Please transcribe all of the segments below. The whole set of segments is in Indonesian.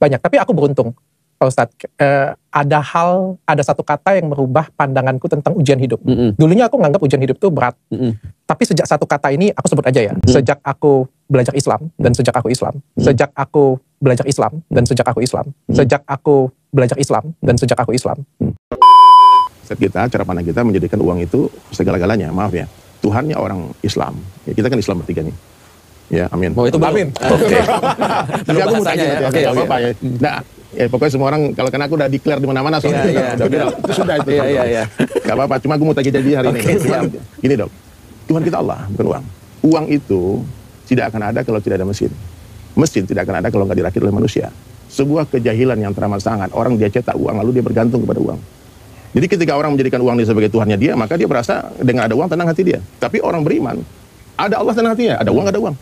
Banyak, tapi aku beruntung, Pak Ustadz. Ada satu kata yang merubah pandanganku tentang ujian hidup. Dulunya aku nganggap ujian hidup itu berat. Tapi sejak satu kata ini, aku sebut aja ya. Sejak aku belajar Islam, dan sejak aku Islam. Sejak aku belajar Islam, dan sejak aku Islam. Sejak aku belajar Islam, dan sejak aku Islam. Kita, cara pandang kita menjadikan uang itu segala-galanya. Maaf ya, Tuhannya orang Islam. Ya, kita kan Islam bertiga nih. Ya, amin. Oh, itu amin. Oke. Tapi aku mau tanya, Oke, apa-apa ya. Nah, ya pokoknya semua orang, kalau karena aku udah declare di mana-mana soalnya. Itu sudah itu. Iya. Gak apa-apa, cuma aku mau tanya jadi hari ini. Gini dok, Tuhan kita Allah, bukan uang. Uang itu tidak akan ada kalau tidak ada mesin. Mesin tidak akan ada kalau nggak dirakit oleh manusia. Sebuah kejahilan yang teramat sangat. Orang dia cetak uang, lalu dia bergantung kepada uang. Jadi ketika orang menjadikan uang ini sebagai Tuhannya dia, maka dia merasa dengan ada uang tenang hati dia. Tapi orang beriman, ada Allah tenang hatinya, ada uang, ada uang.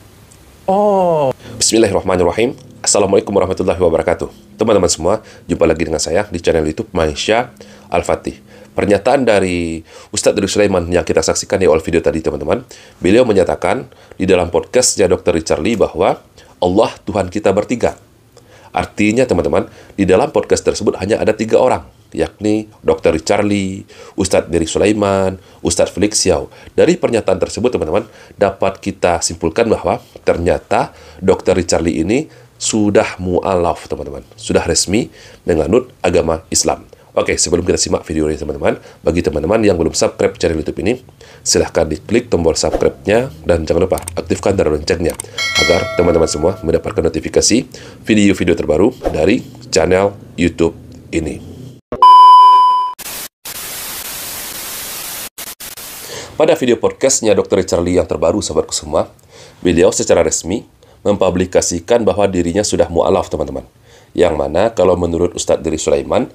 Oh. Bismillahirrahmanirrahim. Assalamualaikum warahmatullahi wabarakatuh. Teman-teman semua, jumpa lagi dengan saya di channel YouTube Maisha Al-Fatih. Pernyataan dari Ustadz Duri Sulaiman yang kita saksikan di awal video tadi, teman-teman. Beliau menyatakan di dalam podcastnya Dr. Richard Lee bahwa Allah Tuhan kita bertiga. Artinya, teman-teman, di dalam podcast tersebut hanya ada 3 orang, yakni Dr. Richard Lee, Ustadz Duri Sulaiman, Ustadz Felix Xiao. Dari pernyataan tersebut, teman-teman, dapat kita simpulkan bahwa ternyata Dr. Richard Lee ini sudah mu'alaf, teman-teman. Sudah resmi menganut agama Islam. Oke, sebelum kita simak video ini, teman-teman, bagi teman-teman yang belum subscribe channel YouTube ini, silahkan diklik tombol subscribe-nya dan jangan lupa aktifkan tanda loncengnya agar teman-teman semua mendapatkan notifikasi video-video terbaru dari channel YouTube ini. Pada video podcastnya Dr. Richard Lee yang terbaru, sahabatku semua, beliau secara resmi mempublikasikan bahwa dirinya sudah mu'alaf, teman-teman. Yang mana kalau menurut Ustadz Duri Sulaiman,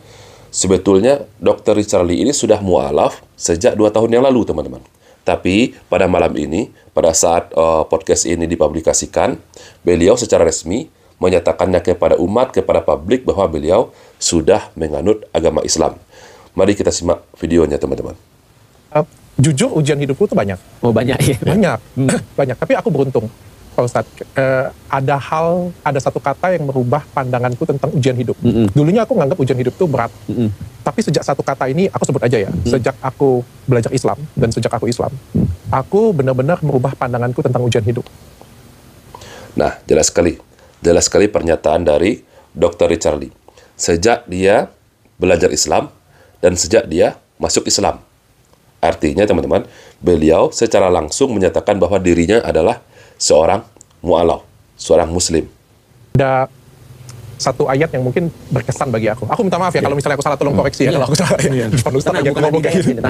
sebetulnya Dr. Richard Lee ini sudah mu'alaf sejak 2 tahun yang lalu, teman-teman. Tapi pada malam ini, pada saat podcast ini dipublikasikan, beliau secara resmi menyatakannya kepada umat, kepada publik bahwa beliau sudah menganut agama Islam. Mari kita simak videonya, teman-teman. Jujur, ujian hidupku itu banyak. Oh, banyak ya? Banyak. Banyak. Tapi aku beruntung, Pak Ustadz. Ada satu kata yang merubah pandanganku tentang ujian hidup. Dulunya aku nganggap ujian hidup itu berat. Tapi sejak satu kata ini, aku sebut aja ya. Sejak aku belajar Islam, dan sejak aku Islam, aku benar-benar merubah pandanganku tentang ujian hidup. Nah, jelas sekali pernyataan dari Dr. Richard Lee. Sejak dia belajar Islam, dan sejak dia masuk Islam. Artinya, teman-teman, beliau secara langsung menyatakan bahwa dirinya adalah seorang mu'alaf, seorang muslim. Ada satu ayat yang mungkin berkesan bagi aku. Aku minta maaf ya kalau misalnya aku salah, tolong koreksi ya kalau aku salah. Depan Ustadz aja aku ngomong kayak gitu.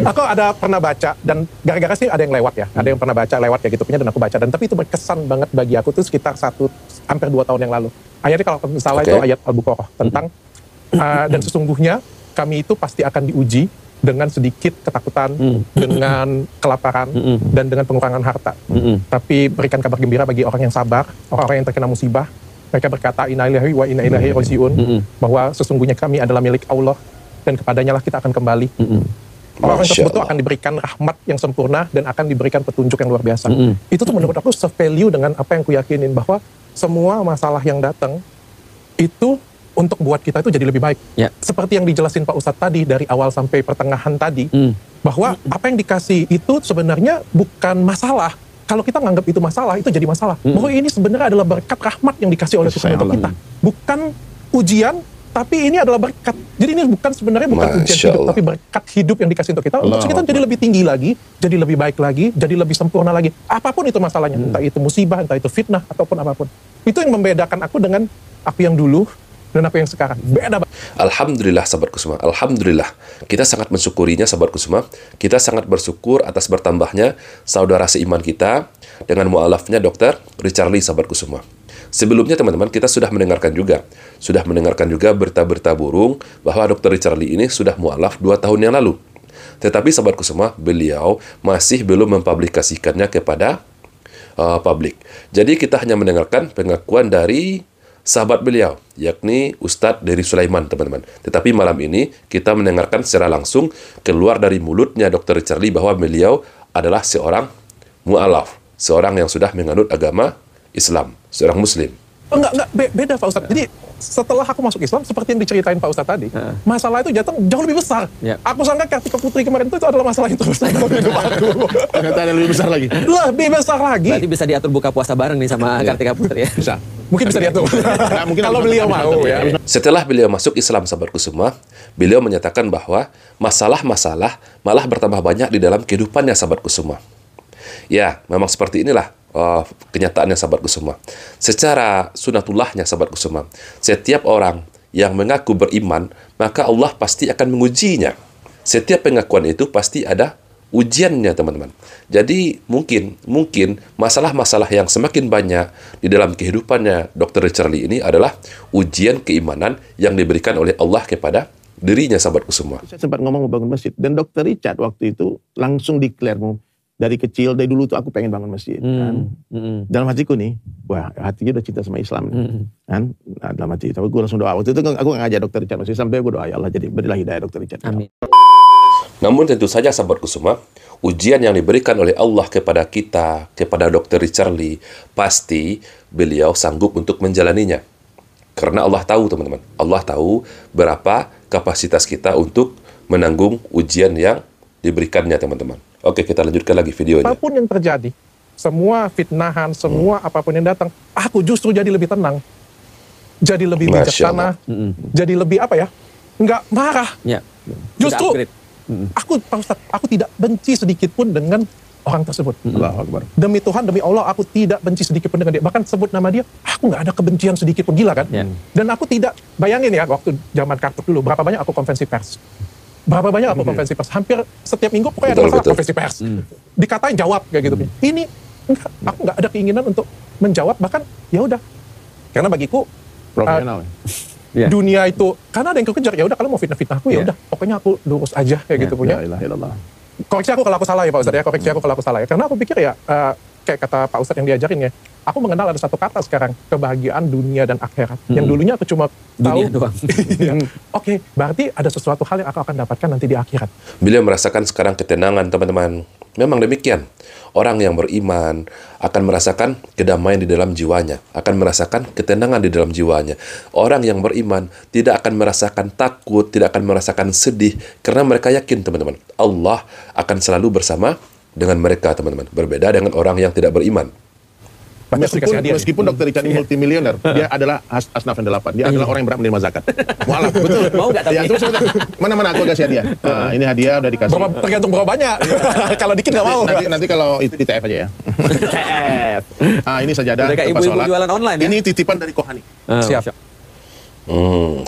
Aku ada pernah baca, dan gara-gara sih ada yang lewat ya. Ada yang pernah baca lewat kayak gitu punya, dan aku baca. Dan tapi itu berkesan banget bagi aku tuh sekitar hampir 2 tahun yang lalu. Ayatnya kalau misalnya itu ayat Al-Buqarah tentang dan sesungguhnya kami itu pasti akan diuji dengan sedikit ketakutan, dengan kelaparan, dan dengan pengurangan harta. Tapi berikan kabar gembira bagi orang yang sabar, orang-orang yang terkena musibah. Mereka berkata, inna lillahi wa inna ilaihi raji'un, bahwa sesungguhnya kami adalah milik Allah, dan kepadanya lah kita akan kembali. Orang tersebut akan diberikan rahmat yang sempurna, dan akan diberikan petunjuk yang luar biasa. Itu tuh menurut aku se-value dengan apa yang aku yakinin, bahwa semua masalah yang datang, itu untuk buat kita itu jadi lebih baik. Seperti yang dijelasin Pak Ustadz tadi, dari awal sampai pertengahan tadi, bahwa apa yang dikasih itu sebenarnya bukan masalah. Kalau kita nganggap itu masalah, itu jadi masalah. Bahwa ini sebenarnya adalah berkat rahmat yang dikasih oleh Tuhan untuk kita. Bukan ujian, tapi ini adalah berkat. Jadi ini sebenarnya bukan ujian hidup, tapi berkat hidup yang dikasih untuk kita. Untuk kita jadi lebih tinggi lagi, jadi lebih baik lagi, jadi lebih sempurna lagi. Apapun itu masalahnya, entah itu musibah, entah itu fitnah, ataupun apapun. Itu yang membedakan aku dengan aku yang dulu, dan apa yang sekarang beda. Alhamdulillah, sahabatku semua. Alhamdulillah, kita sangat mensyukurinya, sahabatku semua. Kita sangat bersyukur atas bertambahnya saudara seiman kita dengan mu'alafnya Dr. Richard Lee, sahabatku semua. Sebelumnya, teman-teman, kita sudah mendengarkan juga berita-berita burung bahwa Dr. Richard Lee ini sudah mu'alaf 2 tahun yang lalu. Tetapi, sahabatku semua, beliau masih belum mempublikasikannya kepada publik. Jadi kita hanya mendengarkan pengakuan dari sahabat beliau, yakni Ustadz Duri Sulaiman, teman-teman. Tetapi malam ini kita mendengarkan secara langsung keluar dari mulutnya Dr. Richard Lee bahwa beliau adalah seorang mu'alaf, seorang yang sudah menganut agama Islam, seorang muslim. Enggak, beda Pak Ustadz. Jadi setelah aku masuk Islam, seperti yang diceritain Pak Ustadz tadi, masalah itu jauh lebih besar. Aku sangka Kartika Putri kemarin itu adalah masalah yang terbesar dalam hidup aku. Ternyata ada lebih besar lagi. Lebih besar lagi. Berarti bisa diatur buka puasa bareng nih sama Kartika Putri ya? Bisa. Mungkin bisa diatur. Mungkin Kalau beliau mau ya. Setelah beliau masuk Islam, sahabatku semua, beliau menyatakan bahwa masalah-masalah malah bertambah banyak di dalam kehidupannya, sahabatku semua. Ya, memang seperti inilah kenyataannya, sahabatku semua. Secara sunatullahnya, sahabatku semua, setiap orang yang mengaku beriman, maka Allah pasti akan mengujinya. Setiap pengakuan itu pasti ada ujiannya, teman-teman. Jadi mungkin masalah-masalah yang semakin banyak di dalam kehidupannya Dr. Richard Lee ini adalah ujian keimanan yang diberikan oleh Allah kepada dirinya, sahabatku semua. Saya sempat ngomong mau bangun masjid, dan Dr. Richard waktu itu langsung declare, dari kecil, dari dulu tuh aku pengen bangun masjid. Kan? Dalam hatiku nih, wah hatinya udah cinta sama Islam. Kan? Nah, dalam hati, tapi gue langsung doa. Waktu itu aku ngajak Dr. Richard masjid, sampai gue doa, ya Allah jadi berilah hidayah Dr. Richard. Amin. Namun tentu saja, sahabatku semua, ujian yang diberikan oleh Allah kepada kita, kepada Dr. Richard Lee, pasti beliau sanggup untuk menjalaninya. Karena Allah tahu, teman-teman. Allah tahu berapa kapasitas kita untuk menanggung ujian yang diberikannya, teman-teman. Oke, kita lanjutkan lagi videonya. Apapun yang terjadi, semua fitnahan, semua apapun yang datang, aku justru jadi lebih tenang. Jadi lebih bijaksana, jadi lebih apa ya, nggak marah. Ya. Justru Pak Ustadz, aku tidak benci sedikit pun dengan orang tersebut. Allahu Akbar. Demi Tuhan, demi Allah, aku tidak benci sedikit pun dengan dia. Bahkan sebut nama dia, aku nggak ada kebencian sedikit pun, gila kan? Dan aku tidak, bayangin ya, waktu zaman kartun dulu, berapa banyak aku konvensi pers. Berapa banyak aku konvensi pers. Hampir setiap minggu pokoknya ada masalah konvensi pers. Dikatain jawab, kayak gitu. Ini, enggak, aku nggak ada keinginan untuk menjawab, bahkan ya udah. Karena bagiku, profesional. dunia itu, karena ada yang kejar, ya udah kalau mau fitnah-fitnah aku, ya udah, pokoknya aku lurus aja, kayak gitu punya. La ilaha illallah. Koreksi aku kalau aku salah ya Pak Ustadz ya, koreksi aku kalau aku salah ya. Karena aku pikir ya, kayak kata Pak Ustadz yang diajarin ya, aku mengenal ada satu kata sekarang, kebahagiaan dunia dan akhirat. Yang dulunya aku cuma tahu, dunia doang. Oke, berarti ada sesuatu hal yang aku akan dapatkan nanti di akhirat. Beliau merasakan sekarang ketenangan, teman-teman. Memang demikian. Orang yang beriman akan merasakan kedamaian di dalam jiwanya, akan merasakan ketenangan di dalam jiwanya. Orang yang beriman tidak akan merasakan takut, tidak akan merasakan sedih, karena mereka yakin, teman-teman, Allah akan selalu bersama dengan mereka, teman-teman. Berbeda dengan orang yang tidak beriman. Meskipun Dr. Richard ini multimilioner, dia adalah asnaf yang 8. Dia adalah orang yang berhak menerima zakat. Mualaf, betul. Mau nggak tapi? Ya, terus mana-mana aku kasih hadiah. Nah, ini hadiah udah dikasih. Tergantung berapa banyak. Kalau dikit nggak mau. Nanti kalau itu di TF aja ya. TF. Ini sajadah Udah kayak tempat ibu-ibu sholat. jualan online ya? Ini titipan dari Kohani. Siap.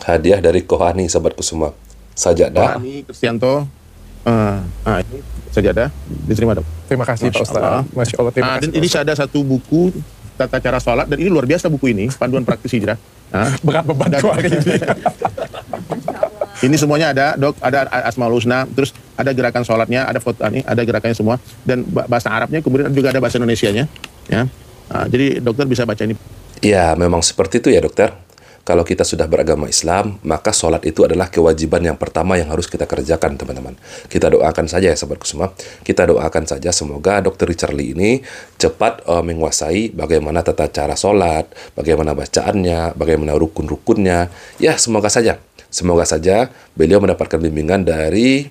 Hadiah dari Kohani, sahabatku semua. Sajadah. Kohani, Kristianto. Ini sajadah. Diterima dong. Terima kasih Pak Ustadz. Masya Allah, terima kasih. Dan ini ada satu buku tata cara sholat, dan ini luar biasa buku ini, panduan praktis hijrah. Berat beban hari ini. Ini semuanya ada, Dok, ada Asmaul Husna, terus ada gerakan sholatnya, ada foto ini, ada gerakannya semua, dan bahasa Arabnya, kemudian juga ada bahasa Indonesianya. Ya. Jadi dokter bisa baca ini. Ya, memang seperti itu ya, dokter. Kalau kita sudah beragama Islam, maka sholat itu adalah kewajiban yang pertama yang harus kita kerjakan, teman-teman. Kita doakan saja ya, sahabatku semua. Kita doakan saja semoga Dr. Richard Lee ini cepat menguasai bagaimana tata cara sholat, bagaimana bacaannya, bagaimana rukun-rukunnya. Ya, semoga saja. Semoga saja beliau mendapatkan bimbingan dari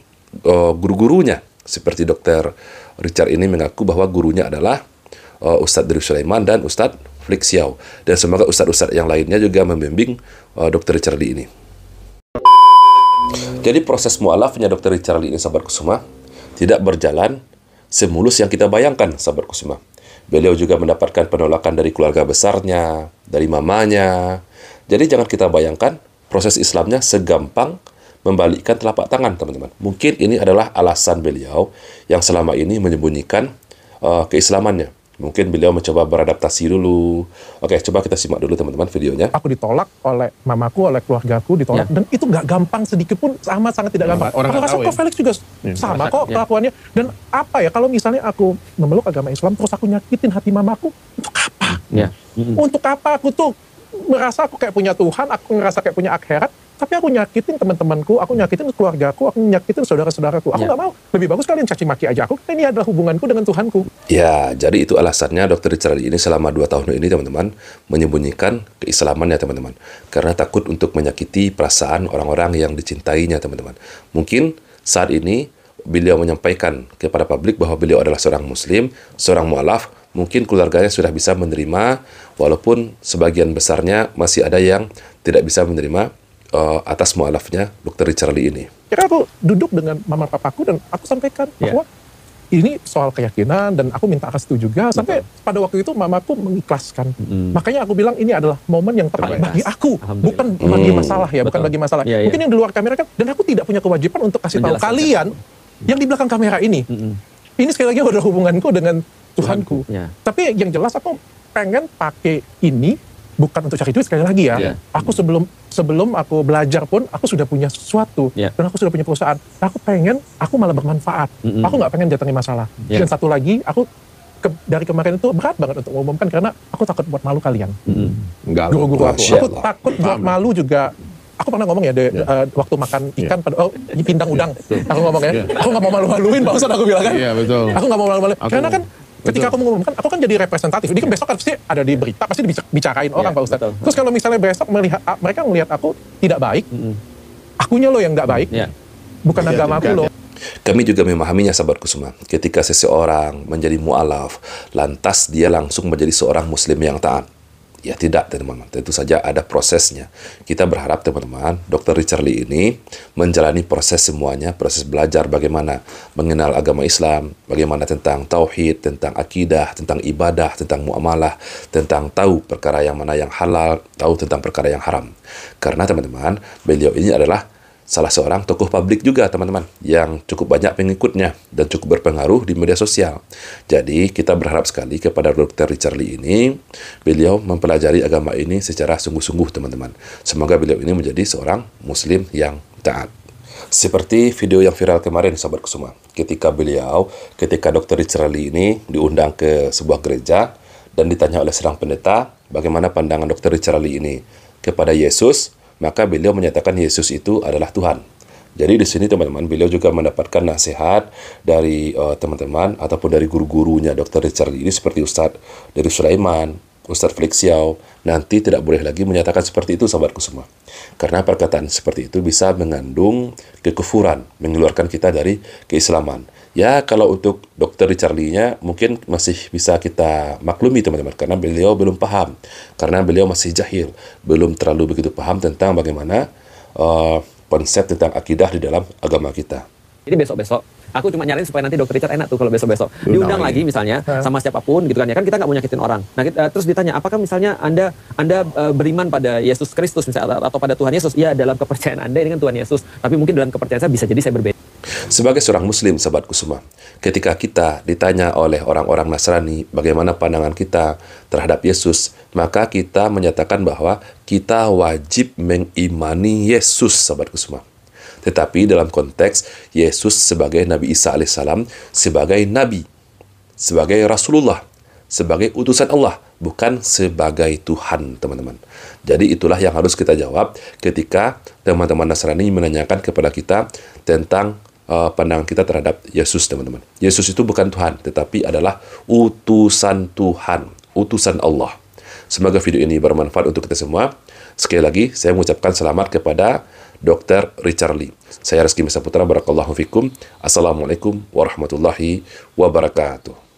guru-gurunya. Seperti Dr. Richard ini mengaku bahwa gurunya adalah Ustadz Diri Sulaiman dan Ustadz Flik Xiao. Dan semoga ustadz-ustadz yang lainnya juga membimbing Dr. Richard Lee ini. Jadi proses mu'alafnya Dr. Richard Lee ini, sahabatku semua, tidak berjalan semulus yang kita bayangkan, sahabatku semua. Beliau juga mendapatkan penolakan dari keluarga besarnya, dari mamanya. Jadi jangan kita bayangkan proses Islamnya segampang membalikkan telapak tangan, teman-teman. Mungkin ini adalah alasan beliau yang selama ini menyembunyikan keislamannya. Mungkin beliau mencoba beradaptasi dulu. Oke, coba kita simak dulu, teman-teman, videonya. Aku ditolak oleh mamaku, oleh keluargaku, ditolak. Dan itu nggak gampang sedikit pun, sangat tidak gampang. Aku rasa kok Felix juga sama kok kelakuannya. Dan apa ya, kalau misalnya aku memeluk agama Islam, terus aku nyakitin hati mamaku, untuk apa? Untuk apa aku tuh merasa aku kayak punya Tuhan, aku ngerasa kayak punya akhirat, tapi aku nyakitin teman-temanku, aku nyakitin keluargaku, aku nyakitin saudara-saudaraku. Aku nggak mau. Lebih bagus kalian caci maki aja aku. Ini adalah hubunganku dengan Tuhanku. Ya, jadi itu alasannya Dr. Richard Lee ini selama 2 tahun ini teman-teman menyembunyikan keislamannya teman-teman. Karena takut untuk menyakiti perasaan orang-orang yang dicintainya teman-teman. Mungkin saat ini beliau menyampaikan kepada publik bahwa beliau adalah seorang muslim, seorang mu'alaf, mungkin keluarganya sudah bisa menerima, walaupun sebagian besarnya masih ada yang tidak bisa menerima atas mu'alafnya Dr. Richard Lee ini. Kira aku duduk dengan mama papaku dan aku sampaikan bahwa ini soal keyakinan dan aku minta restu juga. Sampai pada waktu itu mamaku mengikhlaskan. Makanya aku bilang ini adalah momen yang tepat bagi aku, bukan bagi masalah ya, bukan bagi masalah. Mungkin yang di luar kamera kan, dan aku tidak punya kewajiban untuk kasih tahu kalian yang di belakang kamera ini. Ini sekali lagi adalah hubunganku dengan Tuhanku. Tapi yang jelas aku pengen pakai ini bukan untuk cari duit, sekali lagi ya. Aku sebelum aku belajar pun aku sudah punya sesuatu dan aku sudah punya perusahaan. Aku pengen aku malah bermanfaat. Aku nggak pengen datangi masalah. Dan satu lagi aku dari kemarin itu berat banget untuk mengumumkan karena aku takut buat malu kalian. Guru-guru aku. Aku takut buat malu juga. Aku pernah ngomong ya waktu makan ikan pada pindang udang. Aku ngomong ya, aku nggak mau malu-maluin, Pak Ustadz, aku bilang kan. Iya, betul. Aku nggak mau malu-maluin. Karena kan ketika aku mengumumkan, aku kan jadi representatif. Ini kan besok kan pasti ada di berita, pasti dibicarain orang, Pak Ustadz. Terus kalau misalnya besok mereka melihat aku tidak baik, akunya loh yang nggak baik, bukan agamaku loh. Kami juga memahaminya sahabat Kusuma. Ketika seseorang menjadi mu'alaf, lantas dia langsung menjadi seorang muslim yang taat. Ya tidak teman-teman, tentu saja ada prosesnya. Kita berharap teman-teman, Dr. Richard Lee ini menjalani proses semuanya, proses belajar bagaimana mengenal agama Islam, bagaimana tentang tauhid, tentang akidah, tentang ibadah, tentang muamalah, tentang tahu perkara yang mana yang halal, tahu tentang perkara yang haram. Karena teman-teman, beliau ini adalah salah seorang tokoh publik juga teman-teman yang cukup banyak pengikutnya dan cukup berpengaruh di media sosial. Jadi kita berharap sekali kepada Dr. Richard Lee ini, beliau mempelajari agama ini secara sungguh-sungguh teman-teman. Semoga beliau ini menjadi seorang muslim yang taat. Seperti video yang viral kemarin sahabat Kusuma, ketika Dr. Richard Lee ini diundang ke sebuah gereja dan ditanya oleh seorang pendeta bagaimana pandangan Dr. Richard Lee ini kepada Yesus. Maka beliau menyatakan Yesus itu adalah Tuhan. Jadi di sini teman-teman, beliau juga mendapatkan nasihat dari teman-teman ataupun dari guru-gurunya Dr. Richard Lee ini seperti Ustadz dari Sulaiman, Ustadz Felix Xiao. Nanti tidak boleh lagi menyatakan seperti itu sahabatku semua. Karena perkataan seperti itu bisa mengandung kekufuran, mengeluarkan kita dari keislaman. Ya, kalau untuk Dr. Richard Lee-nya mungkin masih bisa kita maklumi teman-teman, karena beliau belum paham, karena beliau masih jahil, belum terlalu begitu paham tentang bagaimana konsep tentang akidah di dalam agama kita. Jadi besok-besok, aku cuma nyariin supaya nanti Dr. Richard enak tuh kalau besok-besok diundang lagi misalnya sama siapapun gitu kan ya, kan kita nggak mau nyakitin orang. Nah terus ditanya, apakah misalnya anda beriman pada Yesus Kristus misalnya atau pada Tuhan Yesus? Ya, dalam kepercayaan anda ini kan Tuhan Yesus, tapi mungkin dalam kepercayaan saya bisa jadi saya berbeda. Sebagai seorang muslim sahabat Kusuma, ketika kita ditanya oleh orang-orang Nasrani bagaimana pandangan kita terhadap Yesus, maka kita menyatakan bahwa kita wajib mengimani Yesus sahabat Kusuma. Tetapi dalam konteks Yesus sebagai Nabi Isa alaihissalam, sebagai Nabi, sebagai Rasulullah, sebagai utusan Allah, bukan sebagai Tuhan, teman-teman. Jadi itulah yang harus kita jawab ketika teman-teman Nasrani menanyakan kepada kita tentang pandangan kita terhadap Yesus, teman-teman. Yesus itu bukan Tuhan, tetapi adalah utusan Tuhan, utusan Allah. Semoga video ini bermanfaat untuk kita semua. Sekali lagi, saya mengucapkan selamat kepada Dr. Richard Lee. Saya Rizky Mesa Putra, barakallahu fikum. Assalamualaikum warahmatullahi wabarakatuh.